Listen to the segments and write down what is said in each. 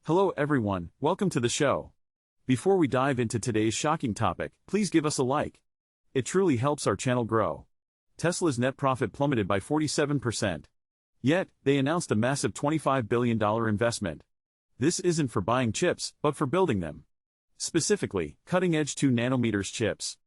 Hello everyone, welcome to the show. Before we dive into today's shocking topic, please give us a like. It truly helps our channel grow. Tesla's net profit plummeted by 47%. Yet, they announced a massive $25 billion investment. This isn't for buying chips, but for building them. Specifically, cutting-edge 2 nanometers chips.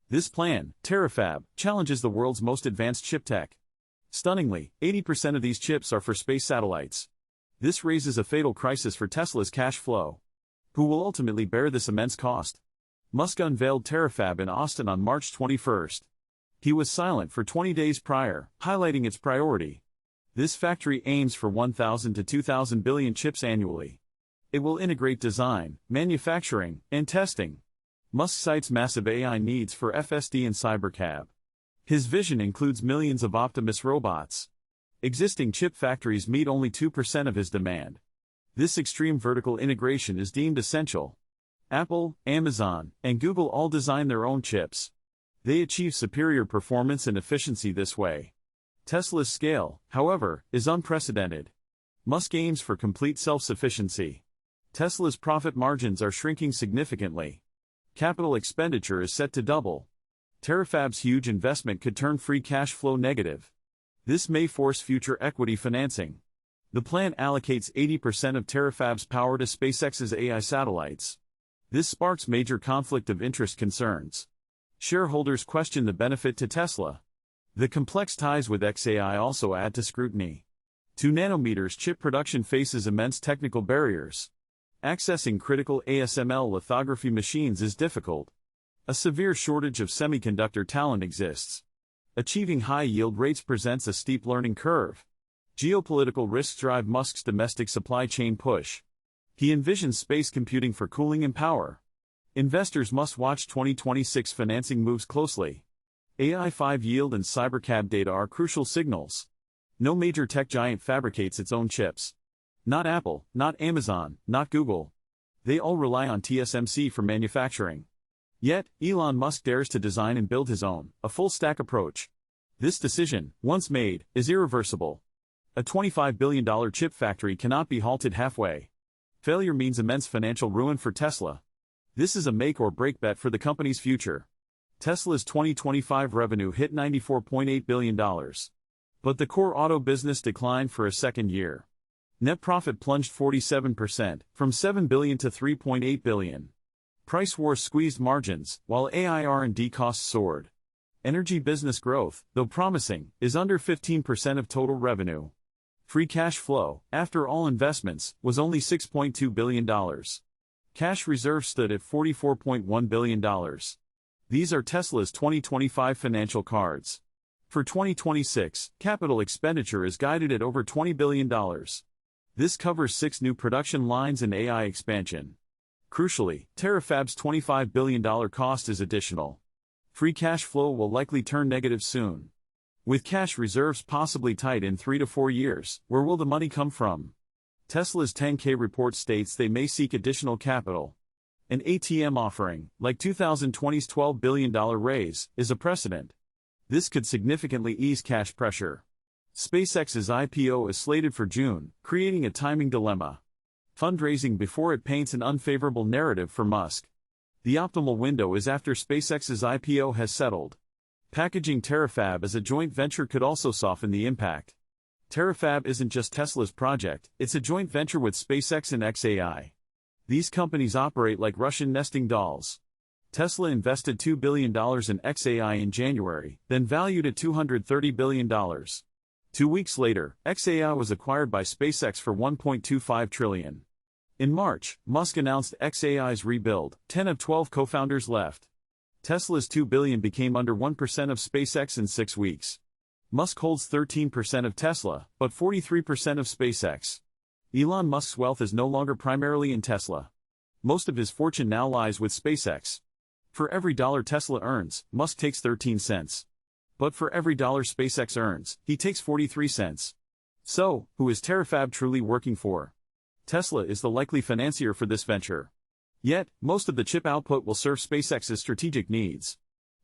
This plan, Terafab, challenges the world's most advanced chip tech. Stunningly, 80% of these chips are for space satellites. This raises a fatal crisis for Tesla's cash flow. Who will ultimately bear this immense cost? Musk unveiled Terafab in Austin on March 21st. He was silent for 20 days prior, highlighting its priority. This factory aims for 1,000 to 2,000 billion chips annually. It will integrate design, manufacturing, and testing. Musk cites massive AI needs for FSD and Cybercab. His vision includes millions of Optimus robots. Existing chip factories meet only 2% of his demand. This extreme vertical integration is deemed essential. Apple, Amazon, and Google all design their own chips. They achieve superior performance and efficiency this way. Tesla's scale, however, is unprecedented. Musk aims for complete self-sufficiency. Tesla's profit margins are shrinking significantly. Capital expenditure is set to double. Terafab's huge investment could turn free cash flow negative. This may force future equity financing. The plan allocates 80% of Terafab's power to SpaceX's AI satellites. This sparks major conflict of interest concerns. Shareholders question the benefit to Tesla. The complex ties with xAI also add to scrutiny. 2 nanometers chip production faces immense technical barriers. Accessing critical ASML lithography machines is difficult. A severe shortage of semiconductor talent exists. Achieving high yield rates presents a steep learning curve. Geopolitical risks drive Musk's domestic supply chain push. He envisions space computing for cooling and power. Investors must watch 2026 financing moves closely. AI-5 yield and Cybercab data are crucial signals. No major tech giant fabricates its own chips. Not Apple, not Amazon, not Google. They all rely on TSMC for manufacturing. Yet, Elon Musk dares to design and build his own, a full-stack approach. This decision, once made, is irreversible. A $25 billion chip factory cannot be halted halfway. Failure means immense financial ruin for Tesla. This is a make-or-break bet for the company's future. Tesla's 2025 revenue hit $94.8 billion. But the core auto business declined for a second year. Net profit plunged 47%, from $7 billion to $3.8 billion. Price wars squeezed margins, while AI R&D costs soared. Energy business growth, though promising, is under 15% of total revenue. Free cash flow, after all investments, was only $6.2 billion. Cash reserves stood at $44.1 billion. These are Tesla's 2025 financial cards. For 2026, capital expenditure is guided at over $20 billion. This covers 6 new production lines and AI expansion. Crucially, Terafab's $25 billion cost is additional. Free cash flow will likely turn negative soon. With cash reserves possibly tight in 3 to 4 years, where will the money come from? Tesla's 10K report states they may seek additional capital. An ATM offering, like 2020's $12 billion raise, is a precedent. This could significantly ease cash pressure. SpaceX's IPO is slated for June, creating a timing dilemma. Fundraising before it paints an unfavorable narrative for Musk. The optimal window is after SpaceX's IPO has settled. Packaging Terafab as a joint venture could also soften the impact. Terafab isn't just Tesla's project, it's a joint venture with SpaceX and xAI. These companies operate like Russian nesting dolls. Tesla invested $2 billion in xAI in January, then valued at $230 billion. 2 weeks later, xAI was acquired by SpaceX for $1.25 trillion. In March, Musk announced xAI's rebuild, 10 of 12 co-founders left. Tesla's $2 billion became under 1% of SpaceX in 6 weeks. Musk holds 13% of Tesla, but 43% of SpaceX. Elon Musk's wealth is no longer primarily in Tesla. Most of his fortune now lies with SpaceX. For every dollar Tesla earns, Musk takes 13 cents. But for every dollar SpaceX earns, he takes 43 cents. So, who is Terafab truly working for? Tesla is the likely financier for this venture. Yet, most of the chip output will serve SpaceX's strategic needs.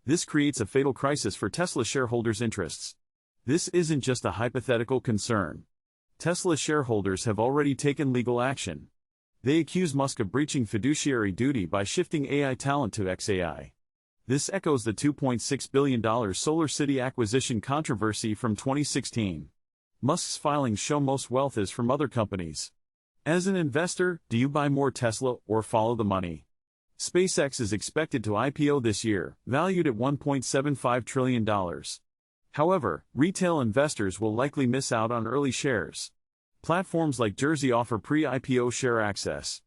This creates a fatal crisis for Tesla shareholders' interests. This isn't just a hypothetical concern. Tesla shareholders have already taken legal action. They accuse Musk of breaching fiduciary duty by shifting AI talent to XAI. This echoes the $2.6 billion SolarCity acquisition controversy from 2016. Musk's filings show most wealth is from other companies. As an investor, do you buy more Tesla or follow the money? SpaceX is expected to IPO this year, valued at $1.75 trillion. However, retail investors will likely miss out on early shares. Platforms like Jersey offer pre-IPO share access.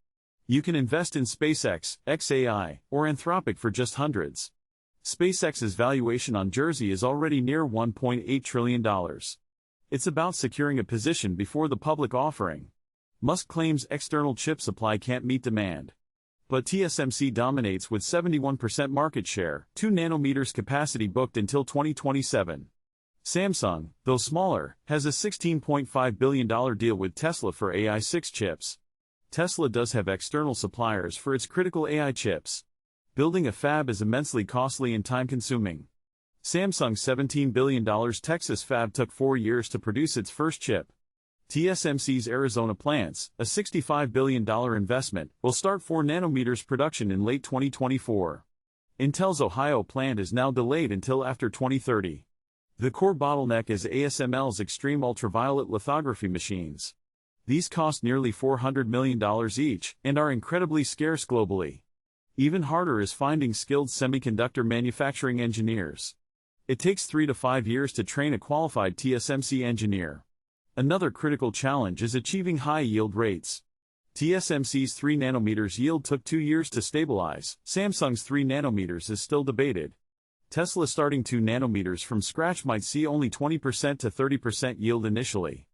You can invest in SpaceX, XAI, or Anthropic for just hundreds. SpaceX's valuation on Jersey is already near $1.8 trillion. It's about securing a position before the public offering. Musk claims external chip supply can't meet demand. But TSMC dominates with 71% market share, 2 nanometers capacity booked until 2027. Samsung, though smaller, has a $16.5 billion deal with Tesla for AI-6 chips. Tesla does have external suppliers for its critical AI chips. Building a fab is immensely costly and time-consuming. Samsung's $17 billion Texas fab took 4 years to produce its first chip. TSMC's Arizona plants, a $65 billion investment, will start 4 nanometers production in late 2024. Intel's Ohio plant is now delayed until after 2030. The core bottleneck is ASML's extreme ultraviolet lithography machines. These cost nearly $400 million each and are incredibly scarce globally. Even harder is finding skilled semiconductor manufacturing engineers. It takes 3 to 5 years to train a qualified TSMC engineer. Another critical challenge is achieving high yield rates. TSMC's 3 nanometers yield took 2 years to stabilize. Samsung's 3 nanometers is still debated. Tesla starting 2 nanometers from scratch might see only 20% to 30% yield initially.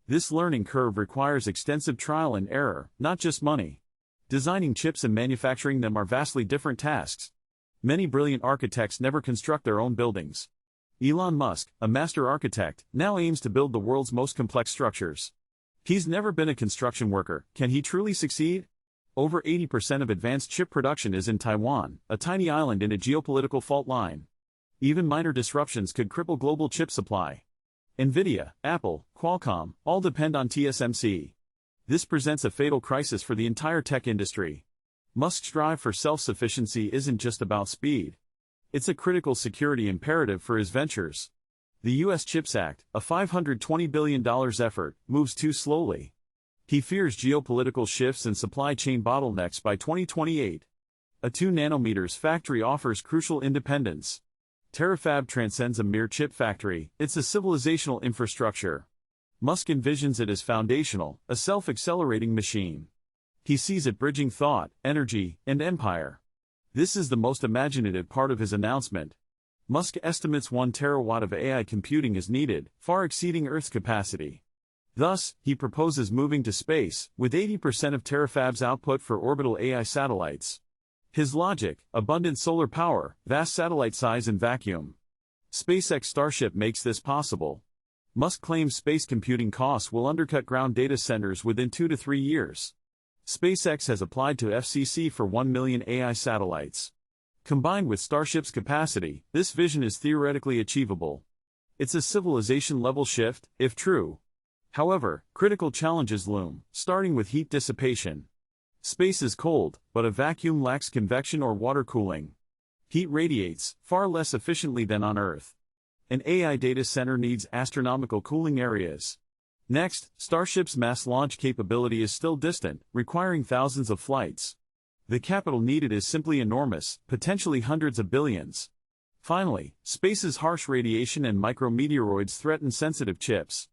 This learning curve requires extensive trial and error, not just money. Designing chips and manufacturing them are vastly different tasks. Many brilliant architects never construct their own buildings. Elon Musk, a master architect, now aims to build the world's most complex structures. He's never been a construction worker. Can he truly succeed? Over 80% of advanced chip production is in Taiwan, a tiny island in a geopolitical fault line. Even minor disruptions could cripple global chip supply. Nvidia, Apple, Qualcomm, all depend on TSMC. This presents a fatal crisis for the entire tech industry. Musk's drive for self-sufficiency isn't just about speed. It's a critical security imperative for his ventures. The U.S. CHIPS Act, a $520 billion effort, moves too slowly. He fears geopolitical shifts and supply chain bottlenecks by 2028. A 2 nanometers factory offers crucial independence. Terafab transcends a mere chip factory, it's a civilizational infrastructure. Musk envisions it as foundational, a self-accelerating machine. He sees it bridging thought, energy, and empire. This is the most imaginative part of his announcement. Musk estimates 1 terawatt of AI computing is needed, far exceeding Earth's capacity. Thus, he proposes moving to space, with 80% of Terafab's output for orbital AI satellites. His logic: abundant solar power, vast satellite size and vacuum. SpaceX Starship makes this possible. Musk claims space computing costs will undercut ground data centers within 2 to 3 years. SpaceX has applied to FCC for 1 million AI satellites. Combined with Starship's capacity, this vision is theoretically achievable. It's a civilization-level shift, if true. However, critical challenges loom, starting with heat dissipation. Space is cold, but a vacuum lacks convection or water cooling. Heat radiates, far less efficiently than on Earth. An AI data center needs astronomical cooling areas. Next, Starship's mass launch capability is still distant, requiring thousands of flights. The capital needed is simply enormous, potentially hundreds of billions. Finally, space's harsh radiation and micrometeoroids threaten sensitive chips.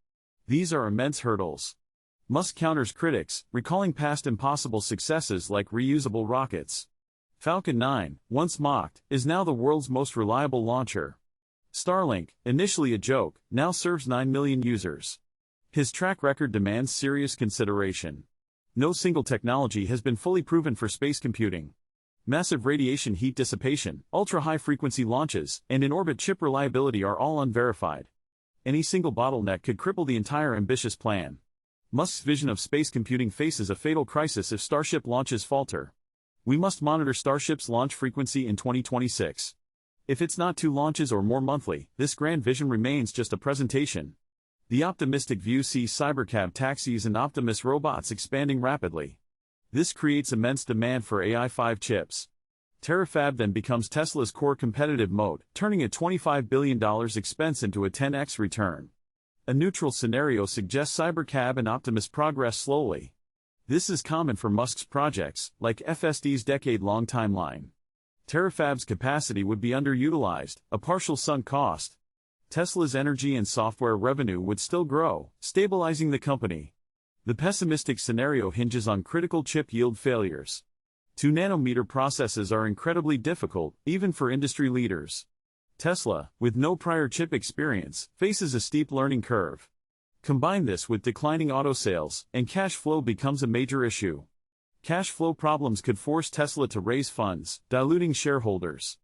These are immense hurdles. Musk counters critics, recalling past impossible successes like reusable rockets. Falcon 9, once mocked, is now the world's most reliable launcher. Starlink, initially a joke, now serves 9 million users. His track record demands serious consideration. No single technology has been fully proven for space computing. Massive radiation heat dissipation, ultra-high-frequency launches, and in-orbit chip reliability are all unverified. Any single bottleneck could cripple the entire ambitious plan. Musk's vision of space computing faces a fatal crisis if Starship launches falter. We must monitor Starship's launch frequency in 2026. If it's not 2 launches or more monthly, this grand vision remains just a presentation. The optimistic view sees Cybercab taxis and Optimus robots expanding rapidly. This creates immense demand for AI-5 chips. Terafab then becomes Tesla's core competitive moat, turning a $25 billion expense into a 10x return. A neutral scenario suggests Cybercab and Optimus progress slowly. This is common for Musk's projects, like FSD's decade-long timeline. Terafab's capacity would be underutilized, a partial sunk cost. Tesla's energy and software revenue would still grow, stabilizing the company. The pessimistic scenario hinges on critical chip yield failures. 2-nanometer processes are incredibly difficult, even for industry leaders. Tesla, with no prior chip experience, faces a steep learning curve. Combine this with declining auto sales, and cash flow becomes a major issue. Cash flow problems could force Tesla to raise funds, diluting shareholders.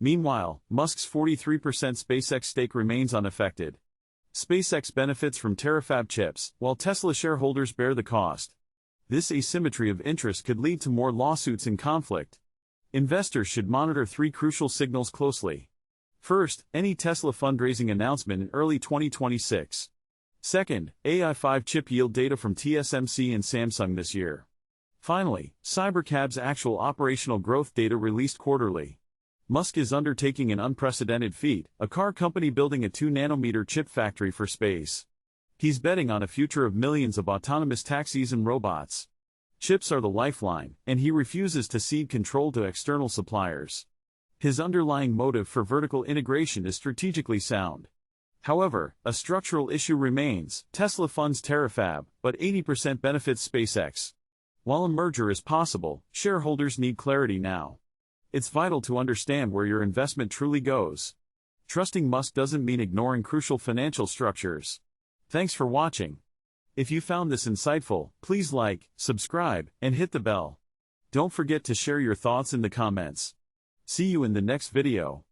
Meanwhile, Musk's 43% SpaceX stake remains unaffected. SpaceX benefits from Terafab chips, while Tesla shareholders bear the cost. This asymmetry of interest could lead to more lawsuits and conflict. Investors should monitor 3 crucial signals closely. First, any Tesla fundraising announcement in early 2026. Second, AI-5 chip yield data from TSMC and Samsung this year. Finally, Cybercab's actual operational growth data released quarterly. Musk is undertaking an unprecedented feat, a car company building a 2-nanometer chip factory for space. He's betting on a future of millions of autonomous taxis and robots. Chips are the lifeline, and he refuses to cede control to external suppliers. His underlying motive for vertical integration is strategically sound. However, a structural issue remains. Tesla funds Terafab, but 80% benefits SpaceX. While a merger is possible, shareholders need clarity now. It's vital to understand where your investment truly goes. Trusting Musk doesn't mean ignoring crucial financial structures. Thanks for watching. If you found this insightful, please like, subscribe, and hit the bell. Don't forget to share your thoughts in the comments. See you in the next video.